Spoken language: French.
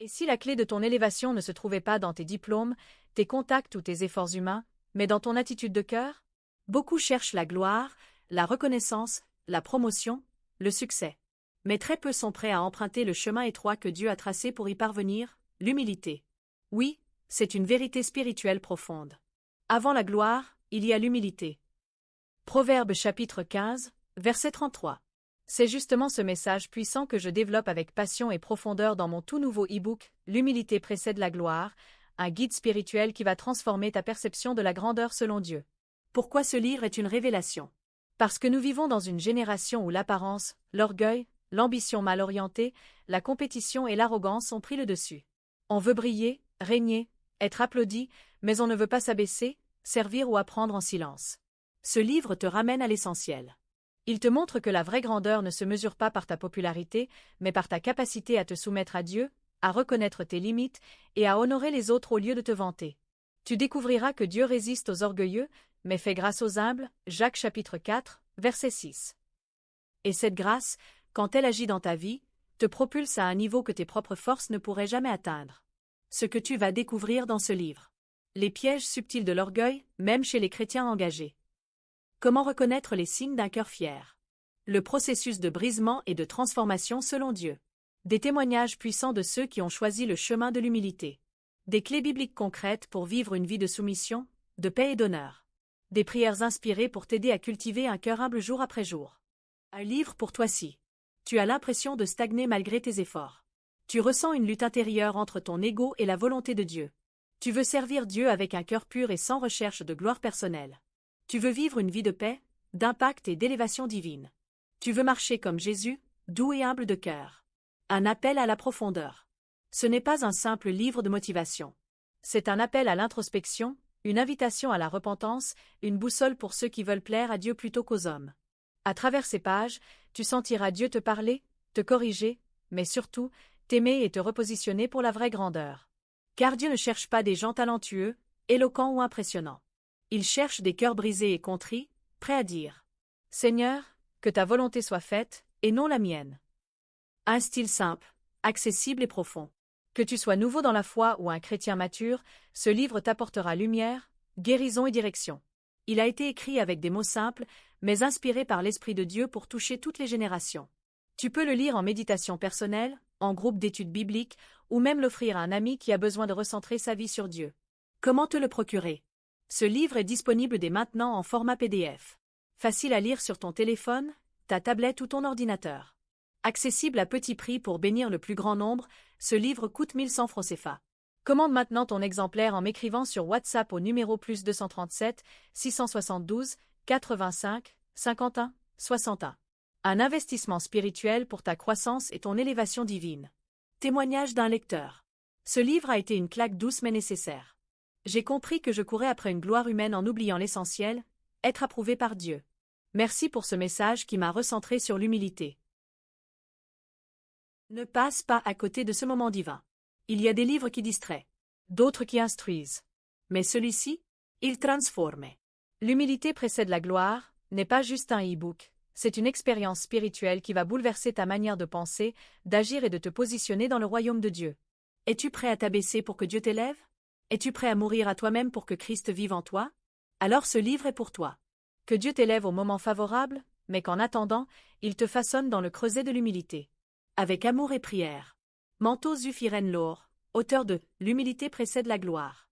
Et si la clé de ton élévation ne se trouvait pas dans tes diplômes, tes contacts ou tes efforts humains, mais dans ton attitude de cœur? Beaucoup cherchent la gloire, la reconnaissance, la promotion, le succès. Mais très peu sont prêts à emprunter le chemin étroit que Dieu a tracé pour y parvenir, l'humilité. Oui, c'est une vérité spirituelle profonde. Avant la gloire, il y a l'humilité. Proverbe chapitre 15, verset 33. C'est justement ce message puissant que je développe avec passion et profondeur dans mon tout nouveau e-book, L'humilité précède la gloire, un guide spirituel qui va transformer ta perception de la grandeur selon Dieu. Pourquoi ce livre est une révélation? Parce que nous vivons dans une génération où l'apparence, l'orgueil, l'ambition mal orientée, la compétition et l'arrogance ont pris le dessus. On veut briller, régner, être applaudi, mais on ne veut pas s'abaisser, servir ou apprendre en silence. Ce livre te ramène à l'essentiel. Il te montre que la vraie grandeur ne se mesure pas par ta popularité, mais par ta capacité à te soumettre à Dieu, à reconnaître tes limites et à honorer les autres au lieu de te vanter. Tu découvriras que Dieu résiste aux orgueilleux, mais fait grâce aux humbles, Jacques chapitre 4, verset 6. Et cette grâce, quand elle agit dans ta vie, te propulse à un niveau que tes propres forces ne pourraient jamais atteindre. Ce que tu vas découvrir dans ce livre. Les pièges subtils de l'orgueil, même chez les chrétiens engagés. Comment reconnaître les signes d'un cœur fier? Le processus de brisement et de transformation selon Dieu. Des témoignages puissants de ceux qui ont choisi le chemin de l'humilité. Des clés bibliques concrètes pour vivre une vie de soumission, de paix et d'honneur. Des prières inspirées pour t'aider à cultiver un cœur humble jour après jour. Un livre pour toi si tu as l'impression de stagner malgré tes efforts. Tu ressens une lutte intérieure entre ton ego et la volonté de Dieu. Tu veux servir Dieu avec un cœur pur et sans recherche de gloire personnelle. Tu veux vivre une vie de paix, d'impact et d'élévation divine. Tu veux marcher comme Jésus, doux et humble de cœur. Un appel à la profondeur. Ce n'est pas un simple livre de motivation. C'est un appel à l'introspection, une invitation à la repentance, une boussole pour ceux qui veulent plaire à Dieu plutôt qu'aux hommes. À travers ces pages, tu sentiras Dieu te parler, te corriger, mais surtout, t'aimer et te repositionner pour la vraie grandeur. Car Dieu ne cherche pas des gens talentueux, éloquents ou impressionnants. Il cherche des cœurs brisés et contrits, prêts à dire « Seigneur, que ta volonté soit faite, et non la mienne. » Un style simple, accessible et profond. Que tu sois nouveau dans la foi ou un chrétien mature, ce livre t'apportera lumière, guérison et direction. Il a été écrit avec des mots simples, mais inspiré par l'Esprit de Dieu pour toucher toutes les générations. Tu peux le lire en méditation personnelle, en groupe d'études bibliques, ou même l'offrir à un ami qui a besoin de recentrer sa vie sur Dieu. Comment te le procurer? Ce livre est disponible dès maintenant en format PDF. Facile à lire sur ton téléphone, ta tablette ou ton ordinateur. Accessible à petit prix pour bénir le plus grand nombre, ce livre coûte 1100 francs CFA. Commande maintenant ton exemplaire en m'écrivant sur WhatsApp au numéro +237 672 85 51 61. Un investissement spirituel pour ta croissance et ton élévation divine. Témoignage d'un lecteur. Ce livre a été une claque douce mais nécessaire. J'ai compris que je courais après une gloire humaine en oubliant l'essentiel, être approuvé par Dieu. Merci pour ce message qui m'a recentré sur l'humilité. Ne passe pas à côté de ce moment divin. Il y a des livres qui distraient, d'autres qui instruisent. Mais celui-ci, il transforme. L'humilité précède la gloire, n'est pas juste un e-book, c'est une expérience spirituelle qui va bouleverser ta manière de penser, d'agir et de te positionner dans le royaume de Dieu. Es-tu prêt à t'abaisser pour que Dieu t'élève? Es-tu prêt à mourir à toi-même pour que Christ vive en toi? Alors ce livre est pour toi. Que Dieu t'élève au moment favorable, mais qu'en attendant, il te façonne dans le creuset de l'humilité. Avec amour et prière. Manteau Zuphiren Laure, auteur de L'humilité précède la gloire.